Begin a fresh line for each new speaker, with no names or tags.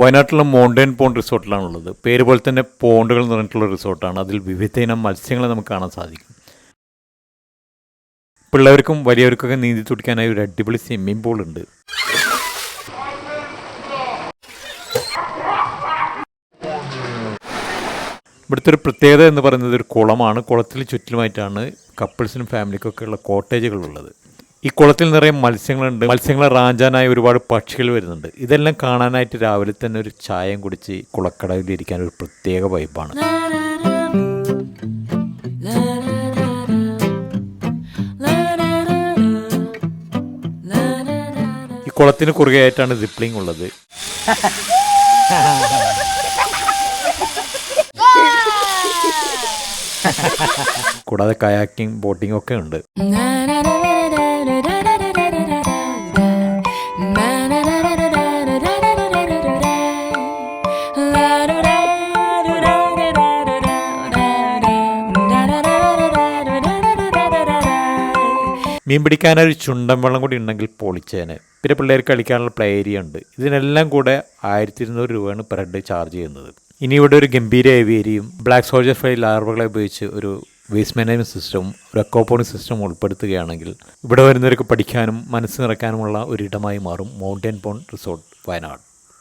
വയനാട്ടിലെ mountain pond റിസോർട്ടിലാണുള്ളത്. പേര് പോലെ തന്നെ പോണ്ടുകൾ നിറഞ്ഞിട്ടുള്ള റിസോർട്ടാണ്. അതിൽ വിവിധ ഇനം മത്സ്യങ്ങളെ നമുക്ക് കാണാൻ സാധിക്കും. പിള്ളേർക്കും വലിയവർക്കൊക്കെ നീന്തി തുടിക്കാനായി ഒരു അടിപൊളി സ്വിമ്മിംഗ് പൂൾ ഉണ്ട്. ഇവിടുത്തെ ഒരു പ്രത്യേകത എന്ന് പറയുന്നത് ഒരു കുളമാണ്. കുളത്തിൽ ചുറ്റിലുമായിട്ടാണ് കപ്പിൾസിനും ഫാമിലിക്കൊക്കെ ഉള്ള കോട്ടേജുകൾ ഉള്ളത്. ഈ കുളത്തിൽ നിറയെ മത്സ്യങ്ങളുണ്ട്. മത്സ്യങ്ങളെ റാഞ്ചാനായി ഒരുപാട് പക്ഷികൾ വരുന്നുണ്ട്. ഇതെല്ലാം കാണാനായിട്ട് രാവിലെ തന്നെ ഒരു ചായയും കുടിച്ച് കുളക്കടവിലിരിക്കാൻ ഒരു പ്രത്യേക വൈബാണ്. ഈ കുളത്തിന് കുറുകെയായിട്ടാണ് സിപ്ലിംഗ് ഉള്ളത്. കൂടാതെ കയാക്കിംഗ്, ബോട്ടിംഗ് ഒക്കെ ഉണ്ട്. മീൻ പിടിക്കാനൊരു ചുണ്ടൻ വെള്ളം കൂടി ഉണ്ടെങ്കിൽ പൊളിച്ചേനെ. പിന്നെ പിള്ളേർക്ക് കളിക്കാനുള്ള പ്ലേ ഏരിയ ഉണ്ട്. ഇതിനെല്ലാം കൂടെ 1200 രൂപയാണ് പെർ ഹെഡ് ചാർജ് ചെയ്യുന്നത്. ഇനി ഇവിടെ ഒരു ഗംഭീര ഏവിയരിയും ബ്ലാക്ക് സോൾജർ ഫ്ലൈ ലാർവകളെ ഉപയോഗിച്ച് ഒരു വേസ്റ്റ് മാനേജ്മെൻറ്റ് സിസ്റ്റവും ഒരു അക്വാപോണിക് സിസ്റ്റം ഉൾപ്പെടുത്തുകയാണെങ്കിൽ ഇവിടെ വരുന്നവർക്ക് പഠിക്കാനും മനസ്സ് നിറയ്ക്കാനുമുള്ള ഒരിടമായി മാറും മൗണ്ടൻ പോണ്ട് റിസോർട്ട് വയനാട്.